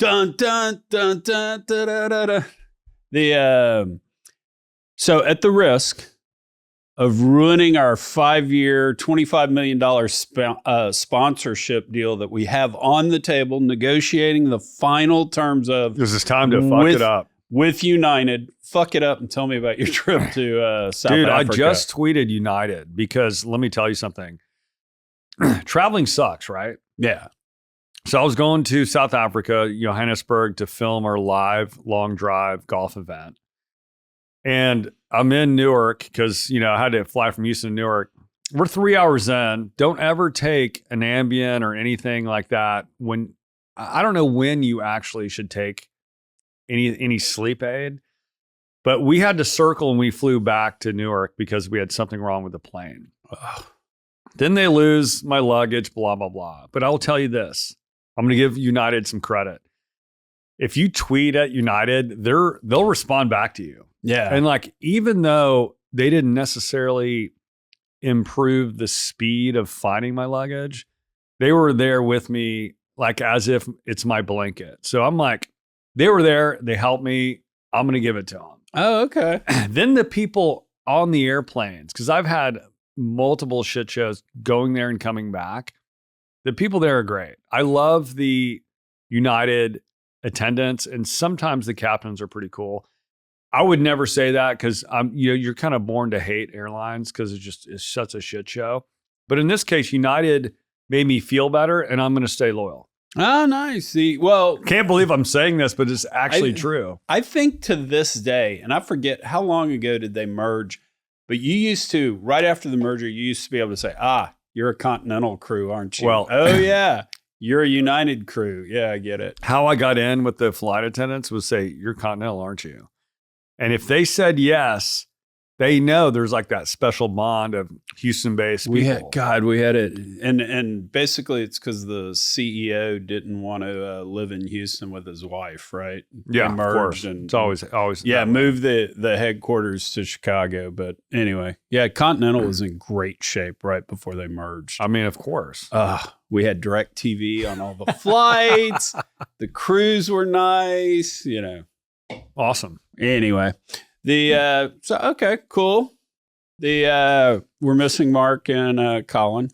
Dun, dun, dun, dun, dun, dun, dun, dun. So at the risk of ruining our 5-year, $25 million sponsorship deal that we have on the table, negotiating the final terms of... This is time to fuck it up. With United. Fuck it up and tell me about your trip to South Africa. I just tweeted United because let me tell you something. Traveling sucks, right? Yeah. So I was going to South Africa, Johannesburg, to film our live long drive golf event. And I'm in Newark because, I had to fly from Houston to Newark. We're 3 hours in. Don't ever take an Ambien or anything like that. I don't know when you actually should take any sleep aid, but we had to circle and we flew back to Newark because we had something wrong with the plane. Ugh. Then they lose my luggage, blah, blah, blah. But I'll tell you this. I'm going to give United some credit. If you tweet at United, they'll respond back to you. Yeah. And even though they didn't necessarily improve the speed of finding my luggage, they were there with me as if it's my blanket. So I'm they were there. They helped me. I'm going to give it to them. Oh, okay. Then the people on the airplanes, because I've had multiple shit shows going there and coming back. The people there are great. I love the United attendants, and sometimes the captains are pretty cool. I would never say that because you're kind of born to hate airlines because it's such a shit show. But in this case, United made me feel better, and I'm going to stay loyal. Oh, nice. See, well, can't believe I'm saying this, but it's actually true. I think to this day, and I forget how long ago did they merge, but you used to, right after the merger, you used to be able to say, you're a Continental crew, aren't you? Well, oh yeah, you're a United crew. Yeah, I get it. How I got in with the flight attendants was say, you're Continental, aren't you? And if they said yes, they know there's that special bond of Houston-based people. We had it. And basically it's because the CEO didn't want to live in Houston with his wife, right? Yeah, of course. And, it's always. Yeah, move the headquarters to Chicago. But anyway, yeah, Continental was in great shape right before they merged. I mean, of course. We had DirecTV on all the flights. The crews were nice, Awesome. Anyway. Okay, cool. We're missing Mark and Colin.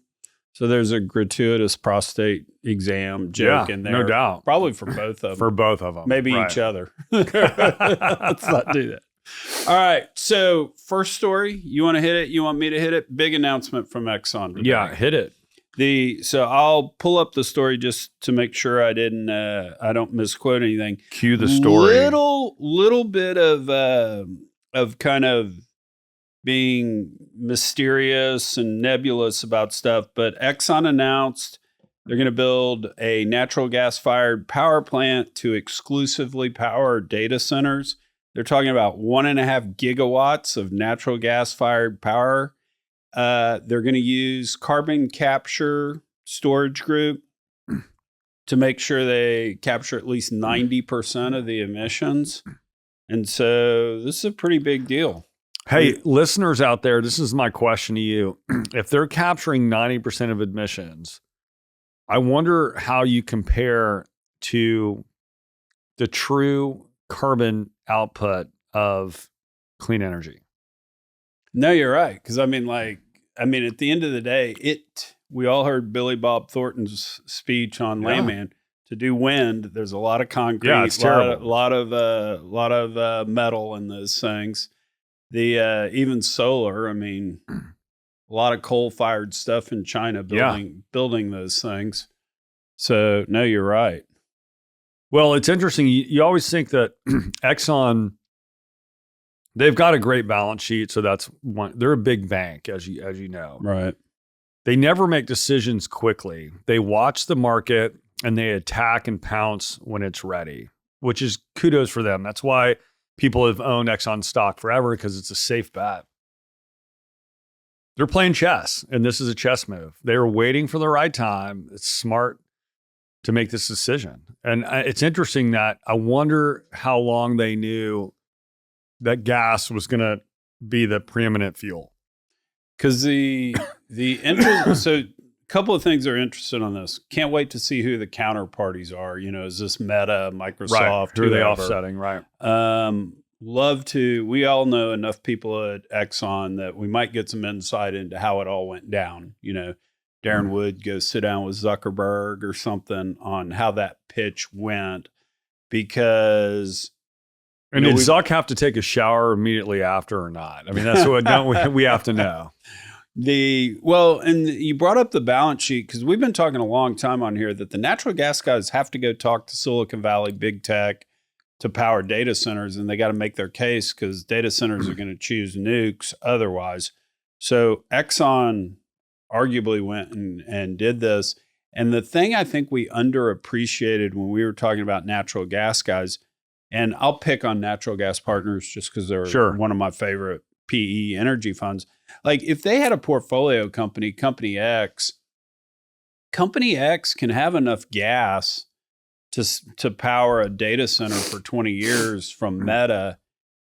So there's a gratuitous prostate exam joke in there. No doubt. Probably for both of them. For both of them. Maybe each other. Let's not do that. All right. So first story, you want to hit it? You want me to hit it? Big announcement from Exxon today. Yeah, hit it. So I'll pull up the story just to make sure I don't misquote anything. Cue the story. Little bit of kind of being mysterious and nebulous about stuff, but Exxon announced they're going to build a natural gas fired power plant to exclusively power data centers. They're talking about 1.5 gigawatts of natural gas fired power. They're going to use carbon capture storage group to make sure they capture at least 90% of the emissions. And so this is a pretty big deal. Hey, listeners out there, this is my question to you. If they're capturing 90% of emissions, I wonder how you compare to the true carbon output of clean energy. No, you're right. Because at the end of the day, we all heard Billy Bob Thornton's speech on Layman. To do wind, there's a lot of concrete, it's terrible. A lot of metal in those things. Even solar, a lot of coal-fired stuff in China building those things. So no, you're right. Well, it's interesting. You always think that Exxon, they've got a great balance sheet, so that's one. They're a big bank, as you know. Right. They never make decisions quickly. They watch the market and they attack and pounce when it's ready, which is kudos for them. That's why people have owned Exxon stock forever, because it's a safe bet. They're playing chess, and this is a chess move. They were waiting for the right time. It's smart to make this decision. And it's interesting that I wonder how long they knew that gas was going to be the preeminent fuel. Because the interest, so couple of things are interested on this. Can't wait to see who the counterparties are. Is this Meta, Microsoft? Right. Who are they whoever. offsetting? Right. Love to. We all know enough people at Exxon that we might get some insight into how it all went down. Darren Wood go sit down with Zuckerberg or something on how that pitch went, because. And did Zuck have to take a shower immediately after or not? I mean, that's what we have to know. And you brought up the balance sheet, because we've been talking a long time on here that the natural gas guys have to go talk to Silicon Valley, big tech, to power data centers, and they got to make their case because data centers are going to choose nukes otherwise. So Exxon arguably went and did this. And the thing I think we underappreciated when we were talking about natural gas guys, and I'll pick on Natural Gas Partners just because they're one of my favorite PE energy funds. Like, if they had a portfolio company, Company X can have enough gas to power a data center for 20 years from Meta.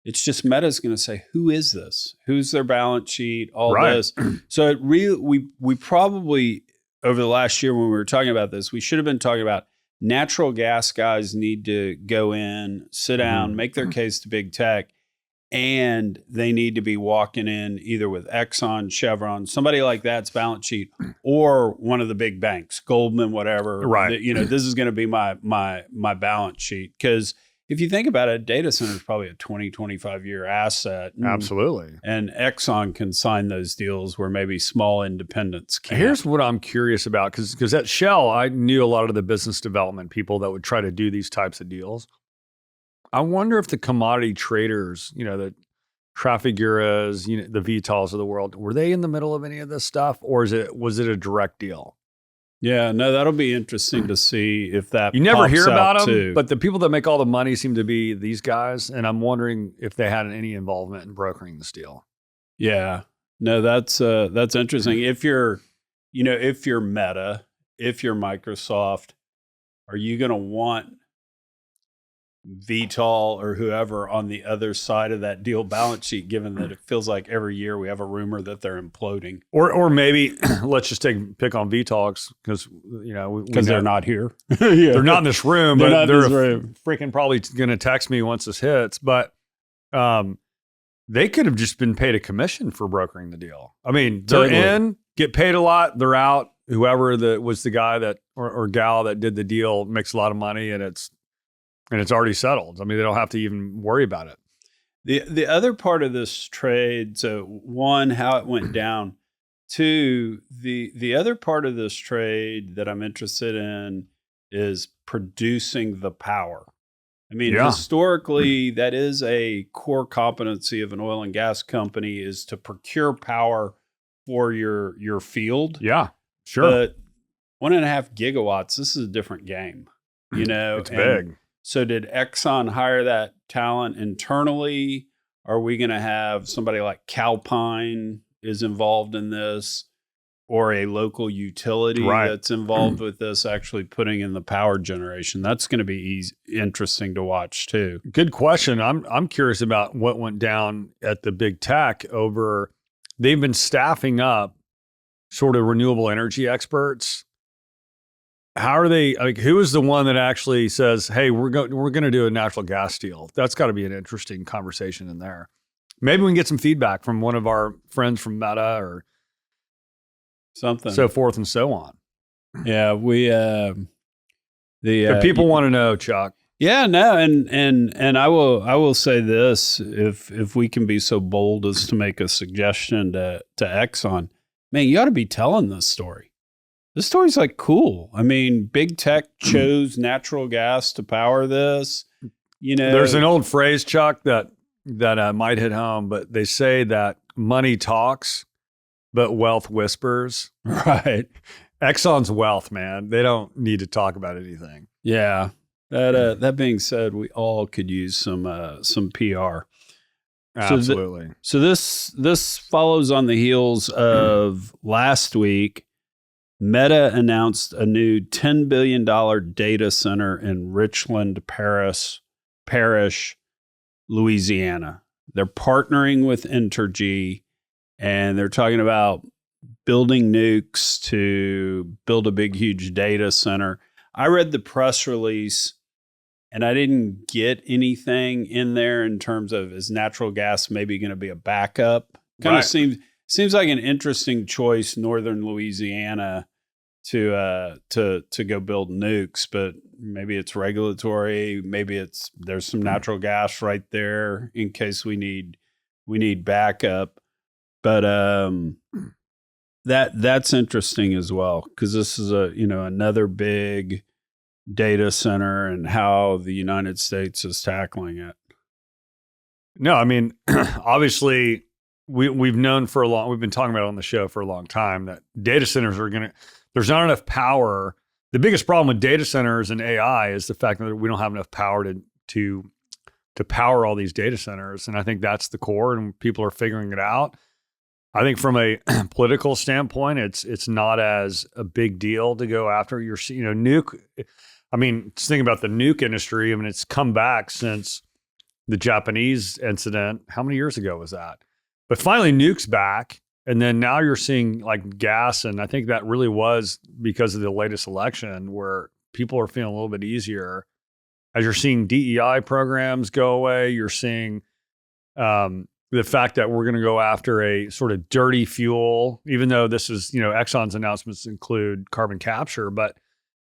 It's just Meta's going to say, who is this? Who's their balance sheet? All this. So we probably, over the last year when we were talking about this, we should have been talking about natural gas guys need to go in, sit down, make their case to big tech, and they need to be walking in either with Exxon, Chevron, somebody like that's balance sheet, or one of the big banks, Goldman, whatever. Right. This is going to be my balance sheet. Because if you think about it, data center is probably a 20, 25-year asset. Absolutely. And Exxon can sign those deals where maybe small independents can't. Here's what I'm curious about, because at Shell, I knew a lot of the business development people that would try to do these types of deals. I wonder if the commodity traders, the Trafiguras, the Vitals of the world, were they in the middle of any of this stuff, or was it a direct deal? Yeah, no, that'll be interesting to see if that. You never hear about them, too. But the people that make all the money seem to be these guys, and I'm wondering if they had any involvement in brokering this deal. Yeah, no, that's interesting. If you're Meta, if you're Microsoft, are you going to want Vital or whoever on the other side of that deal balance sheet, given that it feels like every year we have a rumor that they're imploding? Or maybe let's just pick on Vitals because they're not here. Yeah. They're not in this room, but they're freaking probably going to text me once this hits. But they could have just been paid a commission for brokering the deal. I mean, they're in, get paid a lot, they're out. Whoever was the guy that or gal that did the deal makes a lot of money, and it's already settled. I mean, they don't have to even worry about it. The other part of this trade, so one, how it went down. Two, the other part of this trade that I'm interested in is producing the power. I mean, historically, that is a core competency of an oil and gas company, is to procure power for your field. Yeah, sure. But 1.5 gigawatts, this is a different game. It's big. So did Exxon hire that talent internally? Are we going to have somebody like Calpine is involved in this, or a local utility that's involved with this, actually putting in the power generation? That's going to be interesting to watch too. Good question. I'm curious about what went down at the big tech over. They've been staffing up sort of renewable energy experts. How are they? Who is the one that actually says, "Hey, we're going to do a natural gas deal"? That's got to be an interesting conversation in there. Maybe we can get some feedback from one of our friends from Meta or something, so forth and so on. Yeah, we people want to know, Chuck. Yeah, no, and I will say this: if we can be so bold as to make a suggestion to Exxon, man, you ought to be telling this story. This story's like cool. I mean, big tech chose natural gas to power this. There's an old phrase, Chuck, that might hit home, but they say that money talks, but wealth whispers. Right. Exxon's wealth, man. They don't need to talk about anything. Yeah. That being said, we all could use some PR. Absolutely. So this follows on the heels of last week. Meta announced a new $10 billion data center in Richland Parish, Louisiana. They're partnering with Entergy, and they're talking about building nukes to build a big, huge data center. I read the press release and I didn't get anything in there in terms of is natural gas maybe going to be a backup? Kind of seems like an interesting choice, northern Louisiana, to go build nukes, but maybe it's regulatory, maybe there's some natural gas right there in case we need backup. But that's interesting as well, because this is another big data center and how the United States is tackling it. No, I mean, obviously we've known we've been talking about it on the show for a long time that data centers there's not enough power. The biggest problem with data centers and AI is the fact that we don't have enough power to power all these data centers. And I think that's the core, and people are figuring it out. I think from a political standpoint, it's not as a big deal to go after nuke. I mean, just think about the nuke industry. I mean, it's come back since the Japanese incident. How many years ago was that? But finally, nuke's back. And then now you're seeing like gas. And I think that really was because of the latest election where people are feeling a little bit easier. As you're seeing DEI programs go away, you're seeing the fact that we're going to go after a sort of dirty fuel, even though this is, Exxon's announcements include carbon capture, but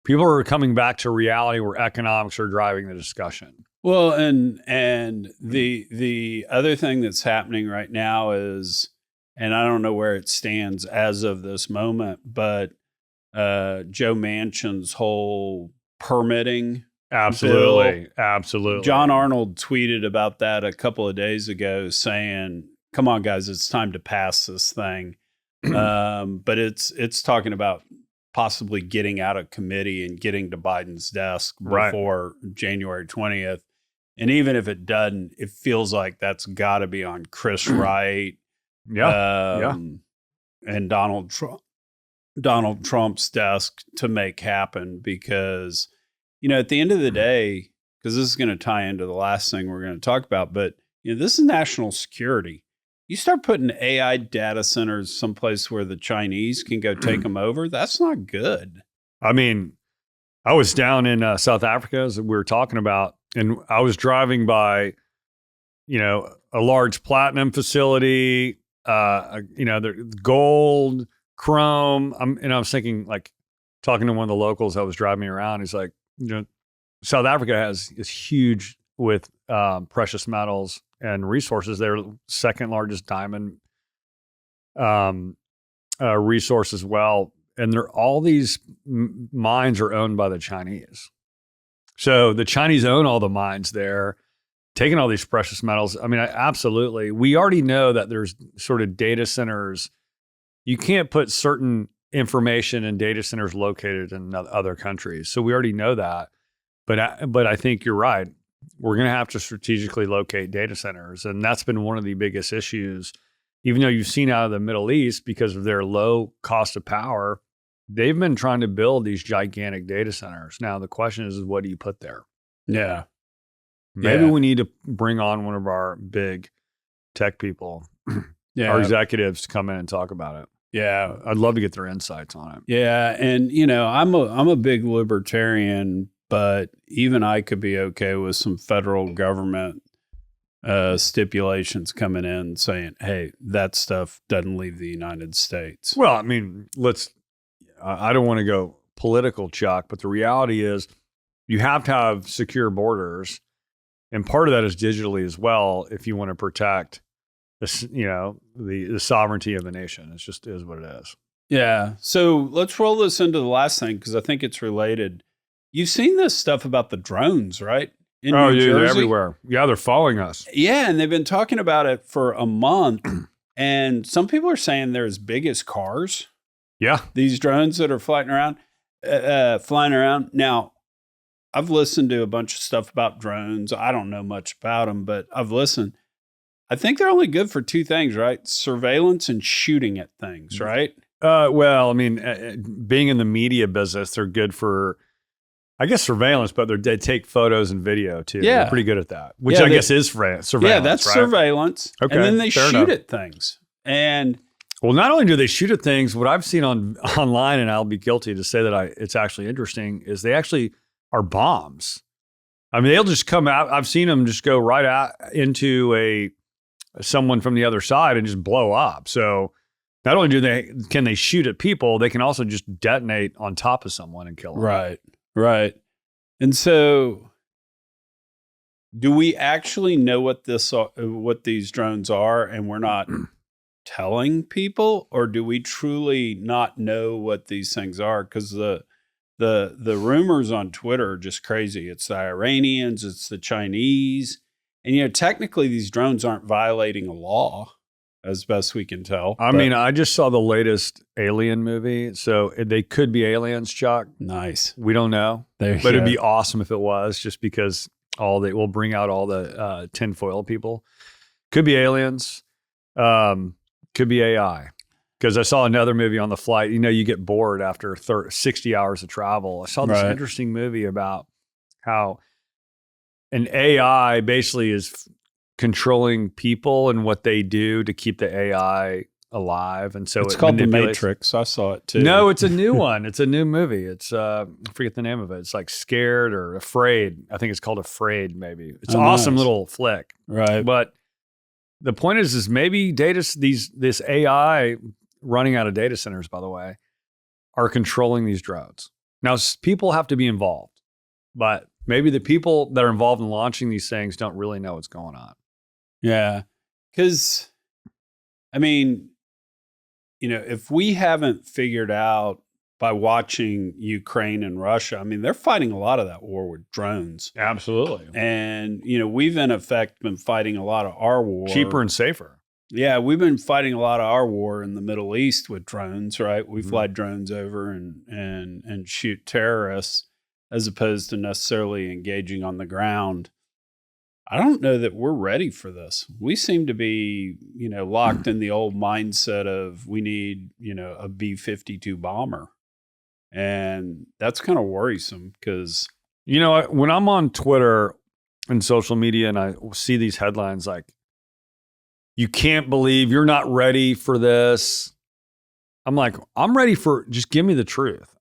people are coming back to reality where economics are driving the discussion. Well, and the other thing that's happening right now is, and I don't know where it stands as of this moment, but Joe Manchin's whole permitting Absolutely. John Arnold tweeted about that a couple of days ago saying, come on, guys, it's time to pass this thing. But it's talking about possibly getting out of committee and getting to Biden's desk before January 20th. And even if it doesn't, it feels like that's got to be on Chris Wright and Donald Trump's desk to make happen, because at the end of the day, because this is going to tie into the last thing we're going to talk about, but this is national security. You start putting AI data centers someplace where the Chinese can go take them over, that's not good. I mean, I was down in South Africa, as we were talking about, and I was driving by, a large platinum facility, the gold, chrome. I was thinking, like, talking to one of the locals that was driving me around. He's like, South Africa is huge with precious metals and resources. They're second largest diamond resource as well. And all these mines are owned by the Chinese. So the Chinese own all the mines there, taking all these precious metals. I mean, absolutely. We already know that there's sort of data centers. You can't put certain information in data centers located in other countries. So we already know that. But I think you're right. We're going to have to strategically locate data centers. And that's been one of the biggest issues. Even though you've seen out of the Middle East, because of their low cost of power, they've been trying to build these gigantic data centers. Now, the question is what do you put there? Yeah. Maybe we need to bring on one of our big tech people, our executives, to come in and talk about it. Yeah. I'd love to get their insights on it. Yeah. And, I'm a big libertarian, but even I could be okay with some federal government stipulations coming in saying, hey, that stuff doesn't leave the United States. Well, I mean, I don't want to go political, Chuck, but the reality is you have to have secure borders. And part of that is digitally as well, if you want to protect the sovereignty of the nation. It just is what it is. Yeah. So let's roll this into the last thing, because I think it's related. You've seen this stuff about the drones, right? In New Jersey? They're everywhere. Yeah, they're following us. Yeah, and they've been talking about it for a month. And some people are saying they're as big as cars. Yeah. These drones that are flying around. Now, I've listened to a bunch of stuff about drones. I don't know much about them, but I've listened. I think they're only good for two things, right? Surveillance and shooting at things, right? Well, I mean, being in the media business, they're good for, I guess, surveillance, but they take photos and video too. Yeah. They're pretty good at that, which I guess is surveillance. Yeah, that's right? surveillance. Okay, And then they shoot enough. at things. And Well, not only do they shoot at things, what I've seen online, and I'll be guilty to say that it's actually interesting, is they actually are bombs. I mean, they'll just come out. I've seen them just go right out into someone from the other side and just blow up. So not only can they shoot at people, they can also just detonate on top of someone and kill them. Right, right. And so, do we actually know what these drones are, and we're not telling people, or do we truly not know what these things are? Because the rumors on Twitter are just crazy. It's the Iranians, it's the Chinese, and technically these drones aren't violating a law, as best we can tell. I mean, I just saw the latest Alien movie, so they could be aliens, Chuck. Nice. We don't know, but it'd be awesome if it was, just because we'll bring out all the tinfoil people. Could be aliens. Could be AI. Because I saw another movie on the flight. You get bored after 60 hours of travel. I saw this interesting movie about how an AI basically is controlling people and what they do to keep the AI alive. And so it's called The Matrix. I saw it too. No, it's a new one. It's a new movie. It's I forget the name of it. It's like Scared or Afraid. I think it's called Afraid, maybe. It's an awesome little flick. Right. But the point is maybe this AI running out of data centers, by the way, are controlling these drones. Now, people have to be involved, but maybe the people that are involved in launching these things don't really know what's going on. Yeah. Because, I mean, if we haven't figured out by watching Ukraine and Russia, I mean, they're fighting a lot of that war with drones. Absolutely. And, we've in effect been fighting a lot of our war. Cheaper and safer. Yeah, we've been fighting a lot of our war in the Middle East with drones, right? We fly drones over and shoot terrorists as opposed to necessarily engaging on the ground. I don't know that we're ready for this. We seem to be, locked in the old mindset of we need, a B-52 bomber. And that's kind of worrisome because... when I'm on Twitter and social media and I see these headlines like, you can't believe you're not ready for this. I'm like, I'm ready for, just give me the truth.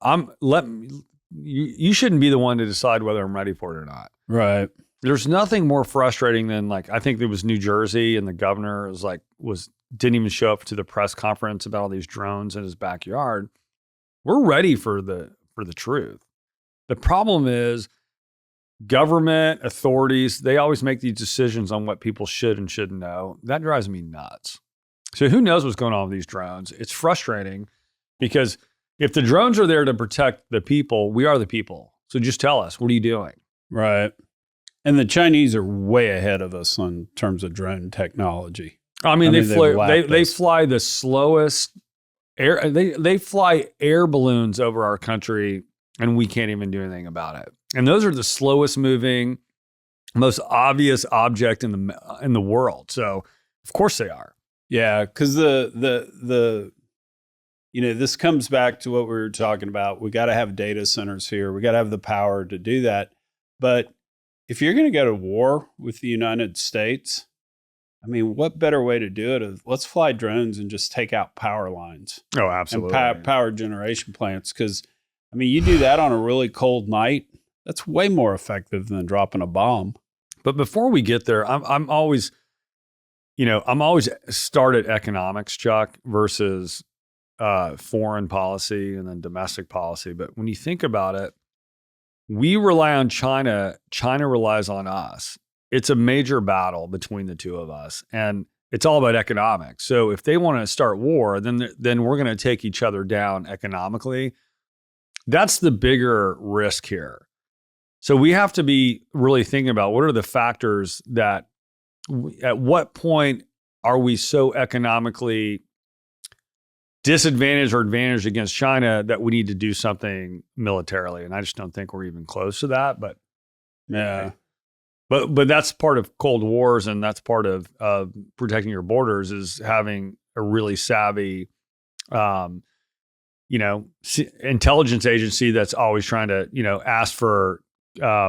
You shouldn't be the one to decide whether I'm ready for it or not. Right. There's nothing more frustrating than I think there was New Jersey and the governor didn't even show up to the press conference about all these drones in his backyard. We're ready for the truth. The problem is government authorities, they always make these decisions on what people should and shouldn't know. That drives me nuts. So who knows what's going on with these drones? It's frustrating because if the drones are there to protect the people, we are the people. So just tell us, what are you doing? Right. And the Chinese are way ahead of us in terms of drone technology. I mean, they fly the slowest air. They fly air balloons over our country, and we can't even do anything about it. And those are the slowest moving, most obvious object in the world. So of course they are. Yeah, because this comes back to what we were talking about. We got to have data centers here. We got to have the power to do that. But if you're going to go to war with the United States, I mean, what better way to do it? Let's fly drones and just take out power lines. Oh, absolutely. And power generation plants. Because, I mean, you do that on a really cold night, that's way more effective than dropping a bomb. But before we get there, I'm always start at economics, Chuck, versus foreign policy and then domestic policy. But when you think about it, we rely on China. China relies on us. It's a major battle between the two of us, and it's all about economics. So if they want to start war, then we're going to take each other down economically. That's the bigger risk here. So we have to be really thinking about what are the factors that, at what point are we so economically disadvantaged or advantaged against China that we need to do something militarily? And I just don't think we're even close to that. But yeah, but that's part of Cold Wars, and that's part of protecting your borders is having a really savvy, intelligence agency that's always trying to ask for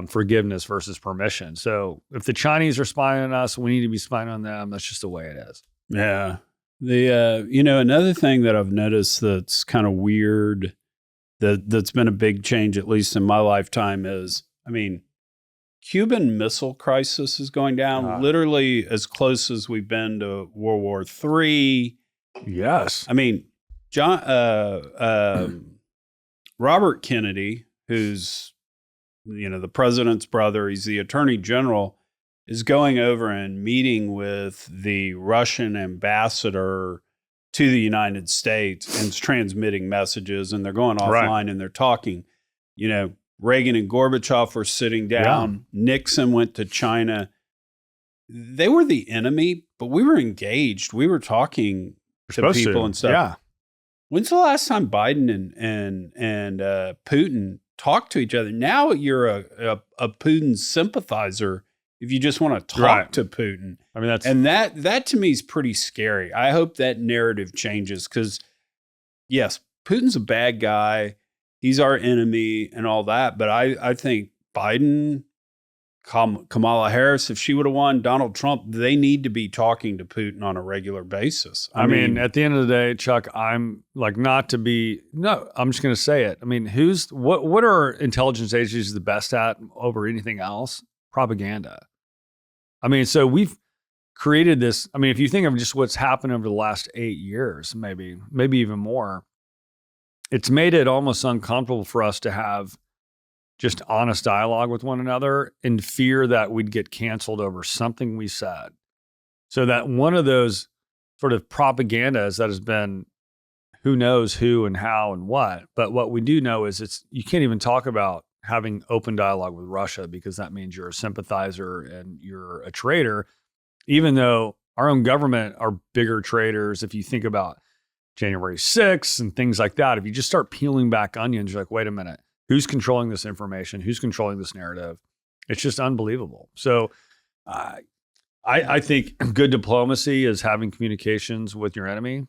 forgiveness versus permission. So if the Chinese are spying on us, we need to be spying on them. That's just the way it is. Yeah. Another thing that I've noticed that's kind of weird that's been a big change, at least in my lifetime, is, I mean, Cuban Missile Crisis is going down literally as close as we've been to World War III. Yes. I mean, Robert Kennedy, who's, the president's brother, he's the attorney general, is going over and meeting with the Russian ambassador to the United States and is transmitting messages, and they're going offline and they're talking. Reagan and Gorbachev were sitting down. Yeah. Nixon went to China. They were the enemy, but we were engaged. We were talking to people and stuff. Yeah. When's the last time Biden and Putin talked to each other? Now you're a Putin sympathizer if you just want to talk to Putin. I mean, that to me is pretty scary. I hope that narrative changes because, yes, Putin's a bad guy. He's our enemy and all that. But I think Biden, Kamala Harris, if she would have won, Donald Trump, they need to be talking to Putin on a regular basis. I mean, at the end of the day, Chuck, I'm like, I'm just going to say it. I mean, what are intelligence agencies the best at over anything else? Propaganda. I mean, so we've created this. I mean, if you think of just what's happened over the last 8 years, maybe even more, it's made it almost uncomfortable for us to have just honest dialogue with one another in fear that we'd get canceled over something we said. So that one of those sort of propagandas that has been who knows who and how and what, but what we do know is you can't even talk about having open dialogue with Russia because that means you're a sympathizer and you're a traitor, even though our own government are bigger traitors. If you think about January 6th and things like that, if you just start peeling back onions, you're like, wait a minute, who's controlling this information? Who's controlling this narrative? It's just unbelievable. So I think good diplomacy is having communications with your enemy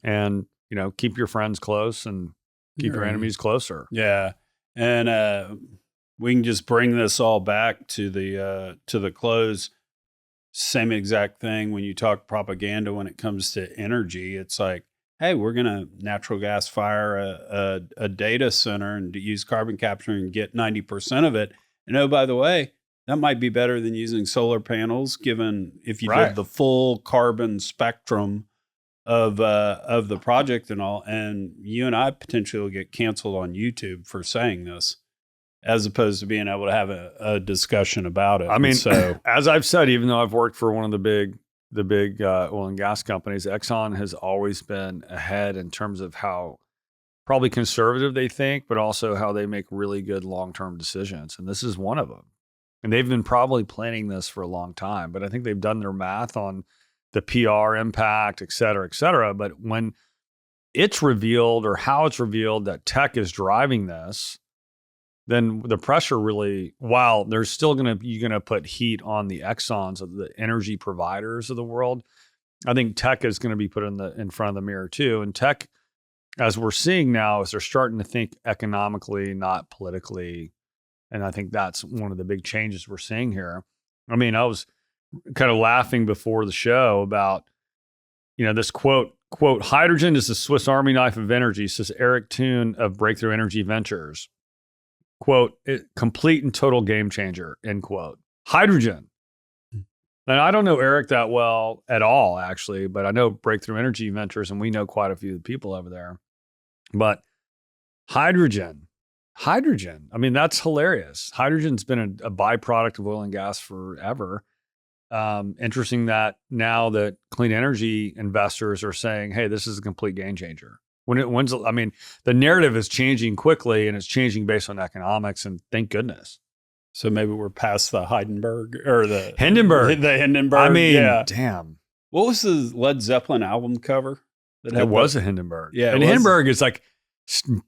and, keep your friends close and keep your enemies closer. Yeah. And we can just bring this all back to the close. Same exact thing when you talk propaganda when it comes to energy. It's like, hey, we're going to natural gas fire a data center and use carbon capture and get 90% of it. And oh, by the way, that might be better than using solar panels, given if you did the full carbon spectrum of the project and all. And you and I potentially will get canceled on YouTube for saying this, as opposed to being able to have a discussion about it. I mean, so as I've said, even though I've worked for one of the big oil and gas companies, Exxon has always been ahead in terms of how probably conservative they think, but also how they make really good long-term decisions. And this is one of them. And they've been probably planning this for a long time, but I think they've done their math on the PR impact, et cetera, et cetera. But when it's revealed or how it's revealed that tech is driving this, then the pressure really, while there's still you're going to put heat on the Exxons of the energy providers of the world, I think tech is going to be put in front of the mirror too. And tech, as we're seeing now, is they're starting to think economically, not politically. And I think that's one of the big changes we're seeing here. I mean, I was kind of laughing before the show about, this quote, hydrogen is the Swiss Army knife of energy, says Eric Toon of Breakthrough Energy Ventures. Quote, complete and total game changer, end quote. Hydrogen. And I don't know Eric that well at all, actually, but I know Breakthrough Energy Ventures, and we know quite a few people over there. But hydrogen. I mean, that's hilarious. Hydrogen's been a byproduct of oil and gas forever. Interesting that now that clean energy investors are saying, hey, this is a complete game changer. The narrative is changing quickly and it's changing based on economics, and thank goodness. So maybe we're past the Hindenburg or the Hindenburg. The Hindenburg. I mean, damn. What was the Led Zeppelin album cover? It was a Hindenburg. Yeah. And Hindenburg is like,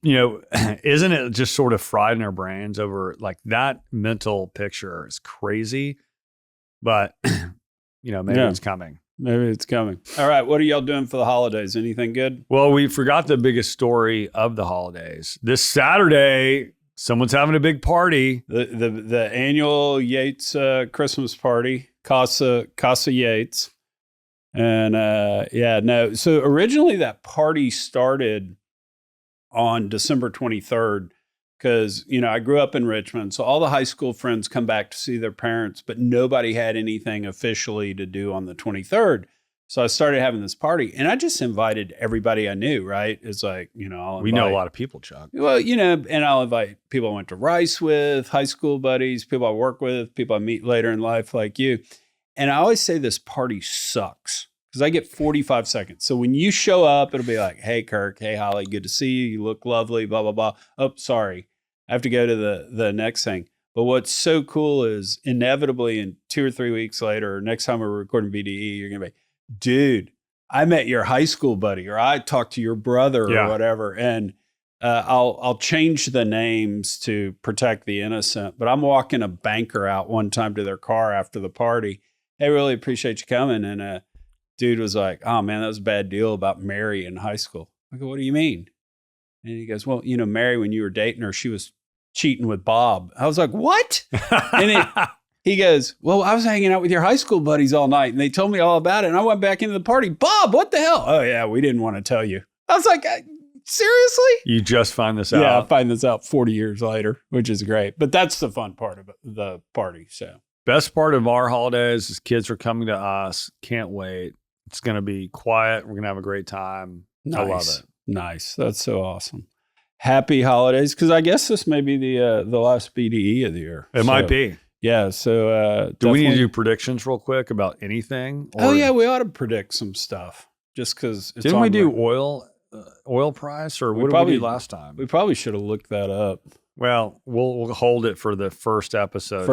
isn't it just sort of fried in our brains over like that mental picture is crazy, but maybe it's coming. Maybe it's coming. All right. What are y'all doing for the holidays? Anything good? Well, we forgot the biggest story of the holidays. This Saturday, someone's having a big party. The annual Yates Christmas party, Casa Yates. And yeah, no. So originally that party started on December 23rd because, I grew up in Richmond. So all the high school friends come back to see their parents, but nobody had anything officially to do on the 23rd. So I started having this party and I just invited everybody I knew, right? It's like, we know a lot of people, Chuck. Well, and I'll invite people I went to Rice with, high school buddies, people I work with, people I meet later in life like you. And I always say this party sucks because I get 45 seconds. So when you show up, it'll be like, hey, Kirk, hey, Holly, good to see you. You look lovely, blah, blah, blah. Oh, sorry. I have to go to the next thing. But what's so cool is inevitably in 2 or 3 weeks later, next time we're recording BDE, you're going to be, dude, I met your high school buddy, or I talked to your brother or whatever. And I'll change the names to protect the innocent. But I'm walking a banker out one time to their car after the party. Hey, really appreciate you coming. And dude was like, oh man, that was a bad deal about Mary in high school. I go, what do you mean? And he goes, well, Mary, when you were dating her, she was cheating with Bob. I was like, what? And he goes, well, I was hanging out with your high school buddies all night and they told me all about it. And I went back into the party. Bob, what the hell? Oh yeah, we didn't want to tell you. I was like, seriously? You just find this out? Yeah, I find this out 40 years later, which is great. But that's the fun part of the party. So best part of our holidays is kids are coming to us. Can't wait. It's going to be quiet. We're going to have a great time. Nice. I love it. Nice. That's so awesome. Happy holidays. Because I guess this may be the last BDE of the year. It might be. Yeah. So do we need to do predictions real quick about anything? Oh, yeah. We ought to predict some stuff just because it's Didn't we do oil price or what did we do last time? We probably should have looked that up. Well, we'll hold it for the first episode.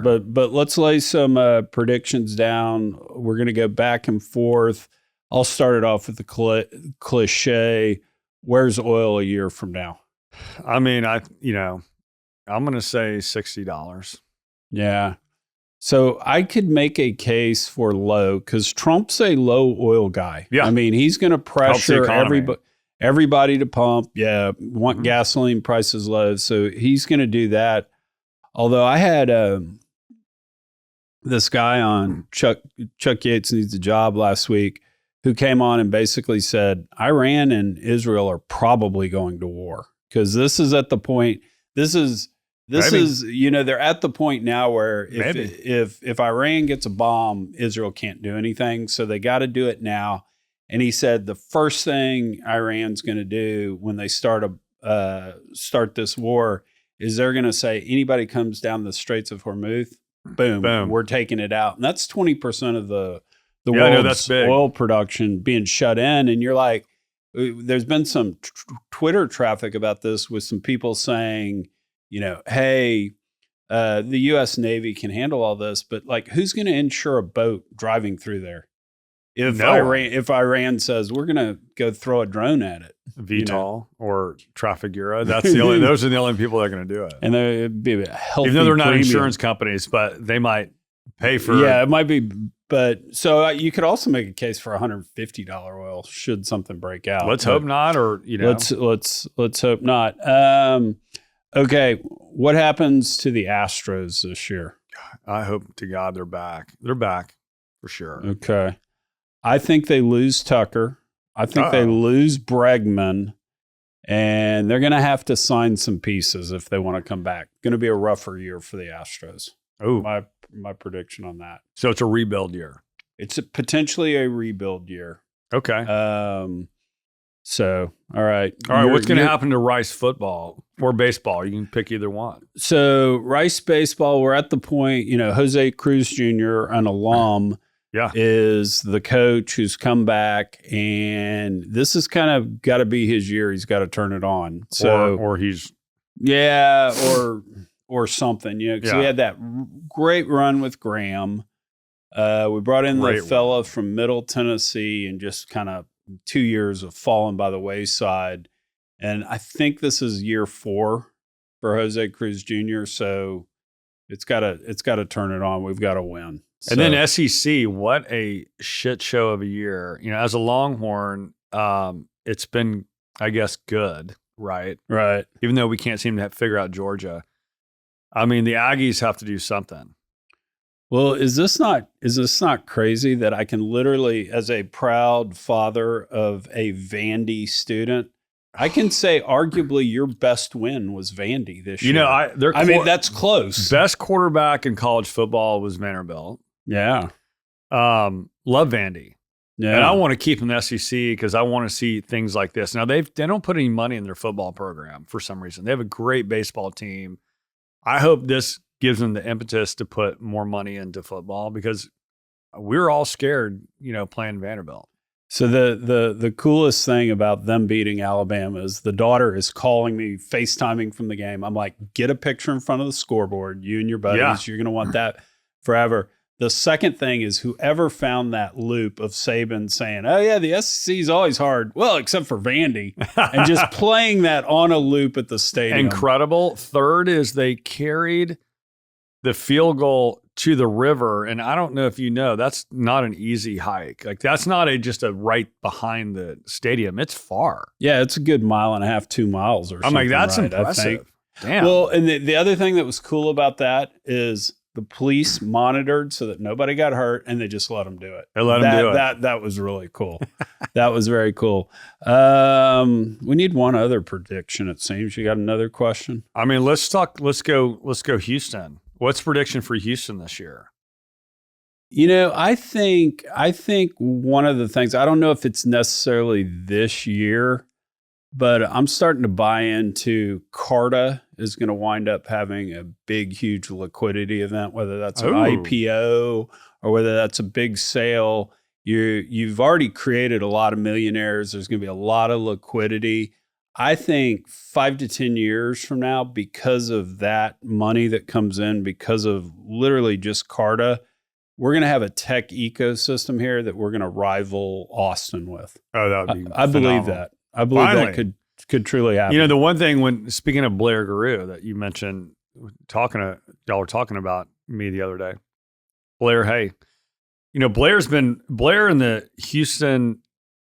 But let's lay some predictions down. We're going to go back and forth. I'll start it off with the cliche. Where's oil a year from now? I mean, I'm going to say $60. Yeah. So I could make a case for low because Trump's a low oil guy. Yeah. I mean, he's going to pressure everybody to pump. Yeah. Want gasoline prices low. So he's going to do that. Although I had this guy on Chuck Yates Needs a Job last week who came on and basically said, Iran and Israel are probably going to war because this is at the point, they're at the point now where if Iran gets a bomb, Israel can't do anything. So they got to do it now. And he said the first thing Iran's going to do when they start this war is they're going to say, anybody comes down the Straits of Hormuz, boom, we're taking it out. And that's 20% of the world's oil production being shut in. And you're like, there's been some Twitter traffic about this with some people saying, hey, the U.S. Navy can handle all this, but like, who's going to insure a boat driving through there? If Iran says we're going to go throw a drone at it, VTOL or Trafigura, those are the only people that are going to do it. And it'd be a healthy even though they're not premium. Insurance companies, but they might pay for. Yeah, it might be. But so you could also make a case for $150 oil should something break out. Let's hope not, or let's hope not. Okay, what happens to the Astros this year? I hope to God they're back. They're back for sure. Okay, I think they lose Tucker. I think they lose Bregman, and they're going to have to sign some pieces if they want to come back. Going to be a rougher year for the Astros. Oh, my prediction on that. So it's a rebuild year. It's potentially a rebuild year. Okay. So, all right. What's going to happen to Rice football or baseball? You can pick either one. So Rice baseball, we're at the point, Jose Cruz Jr., an alum, is the coach who's come back, and this has kind of got to be his year. He's got to turn it on. So, or he's, or something, because we had that great run with Graham. We brought in the fella from Middle Tennessee and just kind of 2 years of falling by the wayside. And I think this is year 4 for Jose Cruz Jr. So it's got to turn it on. We've got to win. And then SEC, what a shit show of a year. As a Longhorn, it's been, I guess, good, right? Right. Even though we can't seem to figure out Georgia. I mean, the Aggies have to do something. Well, is this not crazy that I can literally, as a proud father of a Vandy student, I can say arguably your best win was Vandy this year. I mean, that's close. Best quarterback in college football was Vanderbilt. Yeah. Love Vandy. Yeah. And I want to keep them in the SEC because I want to see things like this. Now, they don't put any money in their football program for some reason. They have a great baseball team. I hope this gives them the impetus to put more money into football because we're all scared, playing Vanderbilt. So the coolest thing about them beating Alabama is the daughter is calling me, FaceTiming from the game. I'm like, get a picture in front of the scoreboard. You and your buddies, Yeah. You're going to want that forever. The second thing is whoever found that loop of Saban saying, oh, yeah, the SEC is always hard. Well, except for Vandy. And just playing that on a loop at the stadium. Incredible. Third is they carried the field goal to the river. And I don't know if you know, that's not an easy hike. Like, that's not just a right behind the stadium. It's far. Yeah, it's a good 1.5 miles, 2 miles or something. I'm like, that's right, impressive. Damn. Well, and the other thing that was cool about that is the police monitored so that nobody got hurt, and they just let them do it. They let them do it. That was really cool. That was very cool. We need one other prediction. It seems you got another question. I mean, let's go Houston. What's prediction for Houston this year? I think one of the things, I don't know if it's necessarily this year, but I'm starting to buy into Carta is going to wind up having a big, huge liquidity event, whether that's an IPO or whether that's a big sale. You've already created a lot of millionaires. There's going to be a lot of liquidity. I think 5 to 10 years from now, because of that money that comes in, because of literally just Carta, we're going to have a tech ecosystem here that we're going to rival Austin with. Oh, that would be I believe that. I believe Finally. that could truly happen. The one thing when speaking of Blair Guru that you mentioned, y'all were talking about me the other day. Blair, hey, Blair in the Houston,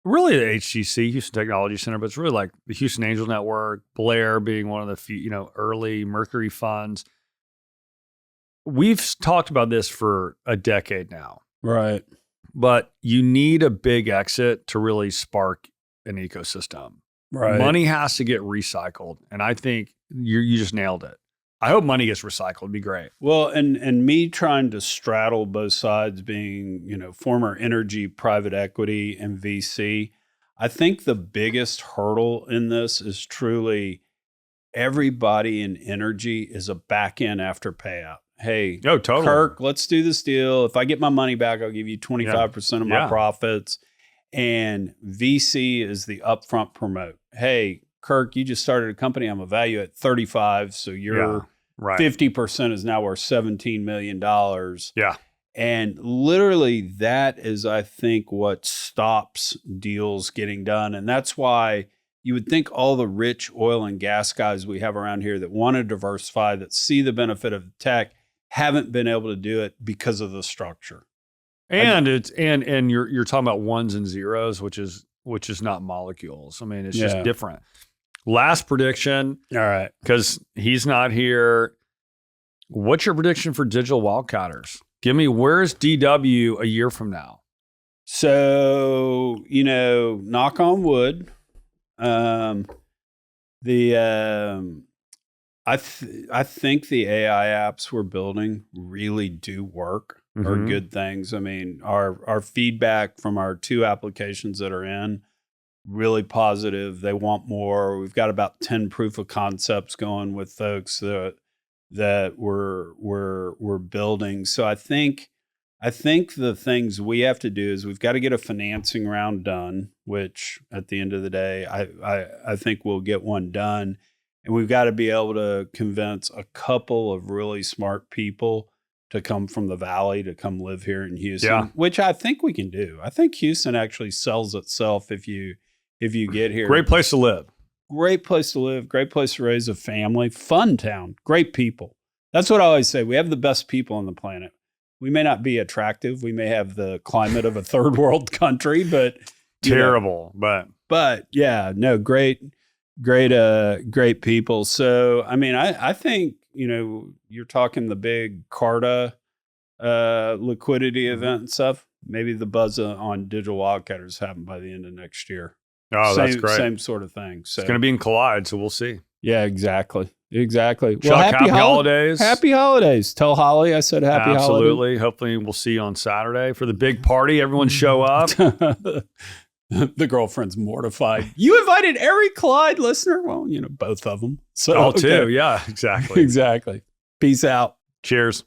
really the HTC, Houston Technology Center, but it's really like the Houston Angel Network, Blair being one of the few, early Mercury funds. We've talked about this for a decade now. Right. But you need a big exit to really spark an ecosystem. Right. Money has to get recycled. And I think you just nailed it. I hope money gets recycled. It'd be great. Well, and me trying to straddle both sides, being, former energy, private equity, and VC, I think the biggest hurdle in this is truly everybody in energy is a back end after payout. Hey, totally. Kirk, let's do this deal. If I get my money back, I'll give you 25% of my profits. And VC is the upfront promote. Hey, Kirk, you just started a company. I'm a value at 35. So your 50% is now worth $17 million. Yeah. And literally that is, I think, what stops deals getting done. And that's why you would think all the rich oil and gas guys we have around here that want to diversify, that see the benefit of tech, haven't been able to do it because of the structure. And and you're talking about ones and zeros, which is not molecules. I mean, it's just different. Last prediction. All right. Because he's not here. What's your prediction for digital Wildcatters? Give me, where's DW a year from now? So, knock on wood. I think the AI apps we're building really do work. Are good things. I mean, our feedback from our 2 applications that are in, really positive. They want more. We've got about 10 proof of concepts going with folks that we're building. So I think the things we have to do is we've got to get a financing round done, which at the end of the day, I think we'll get one done. And we've got to be able to convince a couple of really smart people to come from the Valley to come live here in Houston, which I think we can do. I think Houston actually sells itself if you get here. Great place to live. Great place to live. Great place to raise a family. Fun town. Great people. That's what I always say. We have the best people on the planet. We may not be attractive. We may have the climate of a third world country, but terrible. But yeah, no, great people. So I mean, I think you're talking the big Carta liquidity event and stuff. Maybe the buzz on Digital Wildcatters happen by the end of next year. Oh, that's great. Same sort of thing. So it's going to be in Collide, so we'll see. Yeah, exactly. Well, Chuck, happy holidays. Happy holidays. Tell Holly I said happy holidays. Absolutely. Hopefully we'll see you on Saturday for the big party. Everyone show up. The girlfriend's mortified. You invited every Collide listener? Well, both of them. So too. Yeah, exactly. Exactly. Peace out. Cheers.